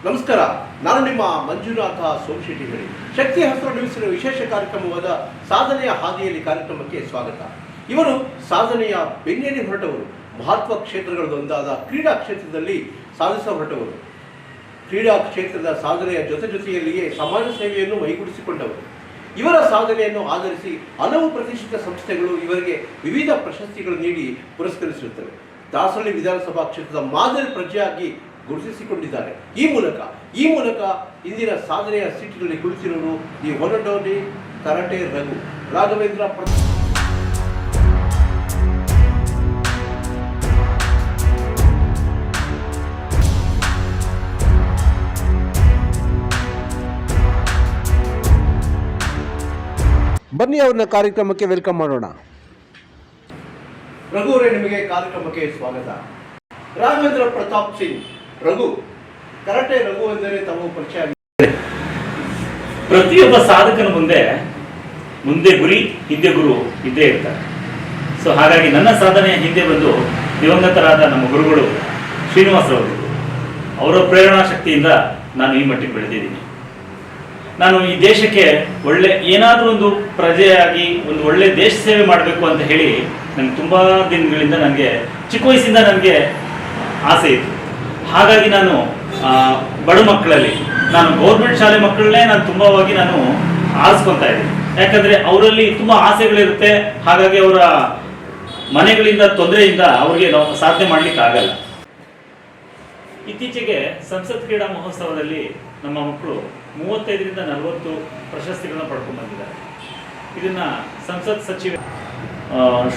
ನಮಸ್ಕಾರ, ನಾನು ನಿಮ್ಮ ಮಂಜುನಾಥ ಸೋಮಶೆಟ್ಟಿ. ಶಕ್ತಿ ಹಸ್ತ್ರ ನ್ಯೂಸಿನ ವಿಶೇಷ ಕಾರ್ಯಕ್ರಮವಾದ ಸಾಧನೆಯ ಹಾದಿಯಲ್ಲಿ ಕಾರ್ಯಕ್ರಮಕ್ಕೆ ಸ್ವಾಗತ. ಇವರು ಸಾಧನೆಯ ಬೆನ್ನೇರಿ ಹೊರಟವರು. ಮಹತ್ವ ಕ್ಷೇತ್ರಗಳಲ್ಲೊಂದಾದ ಕ್ರೀಡಾ ಕ್ಷೇತ್ರದಲ್ಲಿ ಸಾಧಿಸ ಹೊರಟವರು. ಕ್ರೀಡಾ ಕ್ಷೇತ್ರದ ಸಾಧನೆಯ ಜೊತೆಯಲ್ಲಿಯೇ ಸಮಾಜ ಸೇವೆಯನ್ನು ಮೈಗೂಡಿಸಿಕೊಂಡವರು. ಇವರ ಸಾಧನೆಯನ್ನು ಆಧರಿಸಿ ಹಲವು ಪ್ರತಿಷ್ಠಿತ ಸಂಸ್ಥೆಗಳು ಇವರಿಗೆ ವಿವಿಧ ಪ್ರಶಸ್ತಿಗಳು ನೀಡಿ ಪುರಸ್ಕರಿಸಿರುತ್ತವೆ. ದಾಸರಳ್ಳಿ ವಿಧಾನಸಭಾ ಕ್ಷೇತ್ರದ ಮಾದರಿ ಪ್ರಜೆಯಾಗಿ ಗುರುತಿಸಿಕೊಂಡಿದ್ದಾರೆ. ಈ ಮೂಲಕ ಇಂದಿನ ಸಾಧನೆಯ ಸೀಟಿನಲ್ಲಿ ಕುಳಿತಿರುವುದು the one and only karate Raghu Raghavendra. ಬನ್ನಿ ಅವ್ರನ್ನ ಕಾರ್ಯಕ್ರಮಕ್ಕೆ ವೆಲ್ಕಮ್ ಮಾಡೋಣ. ರಘು ಅವರೇ, ನಿಮಗೆ ಕಾರ್ಯಕ್ರಮಕ್ಕೆ ಸ್ವಾಗತ. ರಾಘವೇಂದ್ರ ಪ್ರತಾಪ್ ಸಿಂಗ್ ರಘು, ಕರಾಟೆ ರಘು ಎಂದರೆ ತಮ್ಮ ಪರಿಚಯ. ಪ್ರತಿಯೊಬ್ಬ ಸಾಧಕನ ಮುಂದೆ ಗುರಿ, ಹಿಂದೆ ಗುರು ಇದ್ದೇ ಇರ್ತಾರೆ. ಸೊ ಹಾಗಾಗಿ ನನ್ನ ಸಾಧನೆಯ ಹಿಂದೆ ಬಂದು ದಿವಂಗತರಾದ ನಮ್ಮ ಗುರುಗಳು ಶ್ರೀನಿವಾಸರವರು, ಅವರ ಪ್ರೇರಣಾ ಶಕ್ತಿಯಿಂದ ನಾನು ಈ ಮಟ್ಟಿಗೆ ಬೆಳೆದಿದ್ದೀನಿ. ನಾನು ಈ ದೇಶಕ್ಕೆ ಏನಾದರೂ ಒಂದು ಪ್ರಜೆಯಾಗಿ ಒಂದು ಒಳ್ಳೆ ದೇಶ ಸೇವೆ ಮಾಡಬೇಕು ಅಂತ ಹೇಳಿ ನನಗೆ ತುಂಬ ದಿನಗಳಿಂದ ನನಗೆ ಚಿಕ್ಕ ವಯಸ್ಸಿಂದ ನನಗೆ ಆಸೆ ಇತ್ತು. ಹಾಗಾಗಿ ನಾನು ಬಡ ಮಕ್ಕಳಲ್ಲಿ ನಾನು ಗೌರ್ಮೆಂಟ್ ಶಾಲೆ ಮಕ್ಕಳನ್ನೇ ನಾನು ತುಂಬವಾಗಿ ನಾನು ಆರಿಸ್ಕೊತಾ ಇದ್ದೀನಿ. ಯಾಕಂದರೆ ಅವರಲ್ಲಿ ತುಂಬ ಆಸೆಗಳಿರುತ್ತೆ. ಹಾಗಾಗಿ ಅವರ ಮನೆಗಳಿಂದ ತೊಂದರೆಯಿಂದ ಅವ್ರಿಗೆ ನಾವು ಸಾಧನೆ ಮಾಡಲಿಕ್ಕೆ ಆಗಲ್ಲ. ಇತ್ತೀಚೆಗೆ ಸಂಸತ್ ಕ್ರೀಡಾ ಮಹೋತ್ಸವದಲ್ಲಿ ನಮ್ಮ ಮಕ್ಕಳು 35ರಿಂದ 40 ಪ್ರಶಸ್ತಿಗಳನ್ನ ಪಡ್ಕೊಂಡು ಬಂದಿದ್ದಾರೆ. ಇದನ್ನ ಸಂಸತ್ ಸಚಿವೆ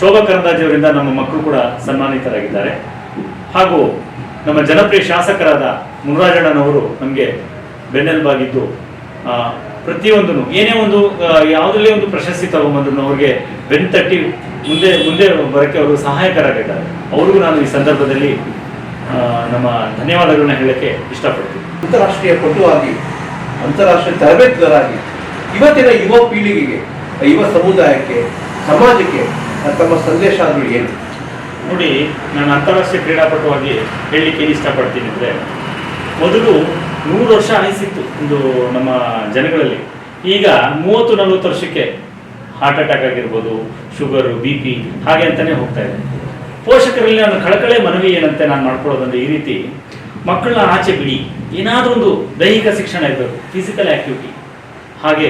ಶೋಭಾ ಕರಂದ್ಲಾಜೆ ಅವರಿಂದ ನಮ್ಮ ಮಕ್ಕಳು ಕೂಡ ಸನ್ಮಾನಿತರಾಗಿದ್ದಾರೆ. ಹಾಗೂ ನಮ್ಮ ಜನಪ್ರಿಯ ಶಾಸಕರಾದ ಮುನರಾಜಣ್ಣನವರು ನಮಗೆ ಬೆನ್ನೆಲುಬಾಗಿದ್ದು ಪ್ರತಿಯೊಂದು ಏನೇ ಒಂದು ಯಾವುದಲ್ಲೇ ಒಂದು ಪ್ರಶಸ್ತಿ ತಗೊಂಡ್ಬಂದ್ರು ಅವ್ರಿಗೆ ಬೆನ್ನು ತಟ್ಟಿ ಮುಂದೆ ಬರೋಕ್ಕೆ ಅವರು ಸಹಾಯಕರಾಗಿದ್ದಾರೆ. ಅವ್ರಿಗೂ ನಾನು ಈ ಸಂದರ್ಭದಲ್ಲಿ ನಮ್ಮ ಧನ್ಯವಾದಗಳನ್ನ ಹೇಳಕ್ಕೆ ಇಷ್ಟಪಡ್ತೀನಿ. ಅಂತಾರಾಷ್ಟ್ರೀಯ ಪಟುವಾಗಿ, ಅಂತಾರಾಷ್ಟ್ರೀಯ ತರಬೇತುದಾರಾಗಿ ಇವತ್ತಿನ ಯುವ ಪೀಳಿಗೆಗೆ, ಯುವ ಸಮುದಾಯಕ್ಕೆ, ಸಮಾಜಕ್ಕೆ ತಮ್ಮ ಸಂದೇಶ ಆದರೂ ಏನು? ನೋಡಿ, ನಾನು ಅಂತಾರಾಷ್ಟ್ರೀಯ ಕ್ರೀಡಾಪಟುವಾಗಿ ಹೇಳಲಿಕ್ಕೆ ಏನು ಇಷ್ಟಪಡ್ತೀನಿ ಅಂದರೆ, ಮೊದಲು 100 ವರ್ಷ ಆಯಿಸಿತ್ತು ಒಂದು ನಮ್ಮ ಜನಗಳಲ್ಲಿ. ಈಗ 30-40 ವರ್ಷಕ್ಕೆ ಹಾರ್ಟ್ ಅಟ್ಯಾಕ್ ಆಗಿರ್ಬೋದು, ಶುಗರು, BP ಹಾಗೆ ಅಂತಲೇ ಹೋಗ್ತಾ ಇದೆ. ಪೋಷಕರಲ್ಲಿ ನಾನು ಕಳಕಳೆ ಮನವಿ ಏನಂತೆ ನಾನು ಮಾಡ್ಕೊಳ್ಳೋದಂದ್ರೆ, ಈ ರೀತಿ ಮಕ್ಕಳನ್ನ ಆಚೆ ಬಿಡಿ, ಏನಾದರೂ ಒಂದು ದೈಹಿಕ ಶಿಕ್ಷಣ ಇರಬೇಕು, ಫಿಸಿಕಲ್ ಆ್ಯಕ್ಟಿವಿಟಿ. ಹಾಗೆ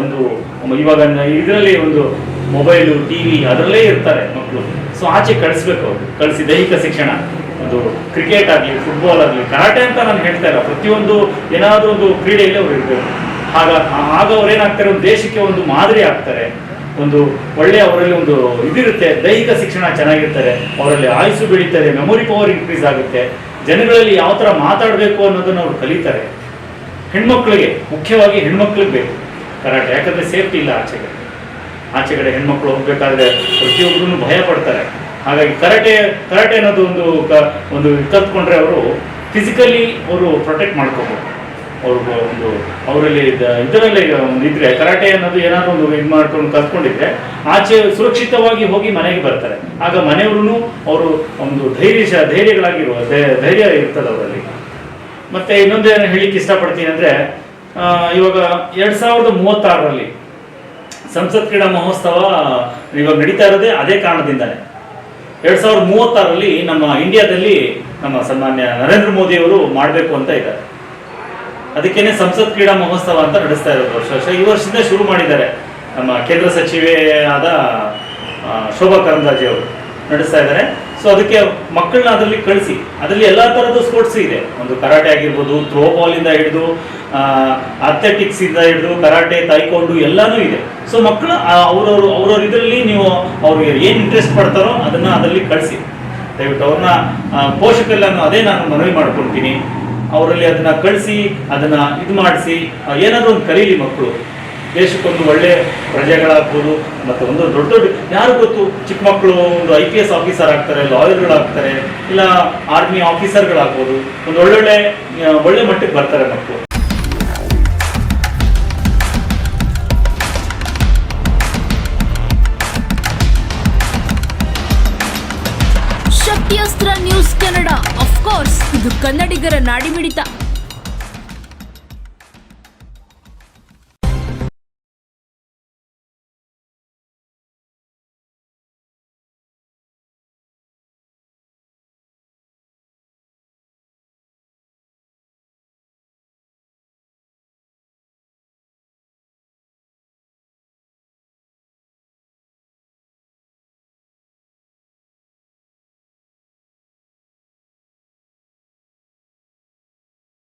ಒಂದು ಇವಾಗ ಇದರಲ್ಲಿ ಒಂದು ಮೊಬೈಲು, TV ಅದರಲ್ಲೇ ಇರ್ತಾರೆ ಮಕ್ಕಳು. ಸೊ ಆಚೆ ಕಳಿಸ್ಬೇಕು, ಅವರು ಕಳಿಸಿ ದೈಹಿಕ ಶಿಕ್ಷಣ, ಒಂದು ಕ್ರಿಕೆಟ್ ಆಗಲಿ, ಫುಟ್ಬಾಲ್ ಆಗಲಿ, ಕರಾಟೆ ಅಂತ ನಾನು ಹೇಳ್ತಾ ಇಲ್ಲ, ಪ್ರತಿಯೊಂದು ಏನಾದರೂ ಒಂದು ಕ್ರೀಡೆಯಲ್ಲಿ ಅವರು ಇರಬೇಕು. ಆಗ ಅವ್ರೇನಾಗ್ತಾರೆ, ಒಂದು ದೇಶಕ್ಕೆ ಒಂದು ಮಾದರಿ ಆಗ್ತಾರೆ. ಒಂದು ಒಳ್ಳೆಯ ಅವರಲ್ಲಿ ಒಂದು ಇದಿರುತ್ತೆ, ದೈಹಿಕ ಶಿಕ್ಷಣ ಚೆನ್ನಾಗಿರ್ತಾರೆ, ಅವರಲ್ಲಿ ಆಯುಸ್ಸು ಬೆಳೀತಾರೆ, ಮೆಮೊರಿ ಪವರ್ ಇನ್ಕ್ರೀಸ್ ಆಗುತ್ತೆ, ಜನಗಳಲ್ಲಿ ಯಾವ ಥರ ಮಾತಾಡಬೇಕು ಅನ್ನೋದನ್ನು ಅವ್ರು ಕಲಿತಾರೆ. ಹೆಣ್ಮಕ್ಳಿಗೆ, ಮುಖ್ಯವಾಗಿ ಹೆಣ್ಮಕ್ಳಿಗೆ ಬೇಕು ಕರಾಟೆ. ಯಾಕಂದರೆ ಸೇಫ್ಟಿ ಇಲ್ಲ ಆಚೆಗಡೆ ಹೆಣ್ಮಕ್ಳು ಹೋಗ್ಬೇಕಾದ್ರೆ ಪ್ರತಿಯೊಬ್ಬರೂ ಭಯ ಪಡ್ತಾರೆ. ಹಾಗಾಗಿ ಕರಾಟೆ ಅನ್ನೋದು ಒಂದು ಕಲ್ತ್ಕೊಂಡ್ರೆ ಅವರು ಫಿಸಿಕಲಿ ಅವರು ಪ್ರೊಟೆಕ್ಟ್ ಮಾಡ್ಕೋಬೋದು. ಅವರಲ್ಲಿ ಇದರಲ್ಲೇ ಇದ್ರೆ ಕರಾಟೆ ಅನ್ನೋದು ಏನಾದರೂ ಒಂದು ಇದು ಮಾಡ್ಕೊಂಡು ಕಲ್ತ್ಕೊಂಡಿದ್ರೆ ಆಚೆ ಸುರಕ್ಷಿತವಾಗಿ ಹೋಗಿ ಮನೆಗೆ ಬರ್ತಾರೆ. ಆಗ ಮನೆಯವ್ರೂ ಅವರು ಒಂದು ಧೈರ್ಯ ಇರ್ತದೆ ಅವರಲ್ಲಿ. ಮತ್ತೆ ಇನ್ನೊಂದು ಏನು ಹೇಳಿಕ್ಕೆ ಇಷ್ಟಪಡ್ತೀನಿ ಅಂದರೆ, ಇವಾಗ 2036ರಲ್ಲಿ ಸಂಸತ್ ಕ್ರೀಡಾ ಮಹೋತ್ಸವ ಇವಾಗ ನಡೀತಾ ಇರೋದೇ ಅದೇ ಕಾರಣದಿಂದಾನೆ. 2036ರಲ್ಲಿ ನಮ್ಮ ಇಂಡಿಯಾದಲ್ಲಿ ನಮ್ಮ ಸನ್ಮಾನ್ಯ ನರೇಂದ್ರ ಮೋದಿ ಅವರು ಮಾಡಬೇಕು ಅಂತ ಇದ್ದಾರೆ. ಅದಕ್ಕೇನೆ ಸಂಸತ್ ಕ್ರೀಡಾ ಮಹೋತ್ಸವ ಅಂತ ನಡೆಸ್ತಾ ಇರೋದು ವರ್ಷ. ಈ ವರ್ಷದಿಂದ ಶುರು ಮಾಡಿದ್ದಾರೆ. ನಮ್ಮ ಕೇಂದ್ರ ಸಚಿವೆ ಆದ ಶೋಭಾ ಕರಂದ್ಲಾಜೆ ಅವರು ನಡೆಸ್ತಾ ಇದ್ದಾರೆ. ಸೊ ಅದಕ್ಕೆ ಮಕ್ಕಳನ್ನ ಅದರಲ್ಲಿ ಕಳಿಸಿ, ಅದರಲ್ಲಿ ಎಲ್ಲ ಥರದ ಸ್ಪೋರ್ಟ್ಸ್ ಇದೆ. ಒಂದು ಕರಾಟೆ ಆಗಿರ್ಬೋದು, ಥ್ರೋ ಬಾಲಿಂದ ಹಿಡಿದು ಅಥ್ಲೆಟಿಕ್ಸ್ ಇಂದ ಹಿಡಿದು ಕರಾಟೆ, ತಾಯ್ಕೊಂಡು ಎಲ್ಲನೂ ಇದೆ. ಸೊ ಮಕ್ಕಳು ಅವ್ರವ್ರ ಇದರಲ್ಲಿ ನೀವು ಅವ್ರಿಗೆ ಏನು ಇಂಟ್ರೆಸ್ಟ್ ಪಡ್ತಾರೋ ಅದರಲ್ಲಿ ಕಳಿಸಿ. ದಯವಿಟ್ಟು ಅವ್ರನ್ನ ಪೋಷಕರೆಲ್ಲ ಅದೇ ನಾನು ಮನವಿ ಮಾಡ್ಕೊಳ್ತೀನಿ. ಅವರಲ್ಲಿ ಅದನ್ನ ಕಳಿಸಿ, ಅದನ್ನ ಇದು ಮಾಡಿಸಿ, ಏನಾದರೂ ಒಂದು ಕಲೀಲಿ ಮಕ್ಕಳು. ದೇಶಕ್ಕೊಂದು ಒಳ್ಳೆ ಪ್ರಜೆಗಳಾಗ್ಬೋದು. ಮತ್ತು ಒಂದು ದೊಡ್ಡ ಯಾರು ಗೊತ್ತು, ಚಿಕ್ಕ ಮಕ್ಕಳು ಒಂದು IPS ಆಫೀಸರ್ ಆಗ್ತಾರೆ, ಲಾಯರ್ಗಳಾಗ್ತಾರೆ, ಇಲ್ಲ ಆರ್ಮಿ ಆಫೀಸರ್ಗಳಾಗ್ಬೋದು. ಒಂದು ಒಳ್ಳೆ ಮಟ್ಟಕ್ಕೆ ಬರ್ತಾರೆ ಮಕ್ಕಳು. ಶಕ್ತಿ ಅಸ್ತ್ರ ನ್ಯೂಸ್ ಕನ್ನಡ, ಆಫ್ ಕೋರ್ಸ್ ಇದು ಕನ್ನಡಿಗರ ನಾಡಿಮಿಡಿತ.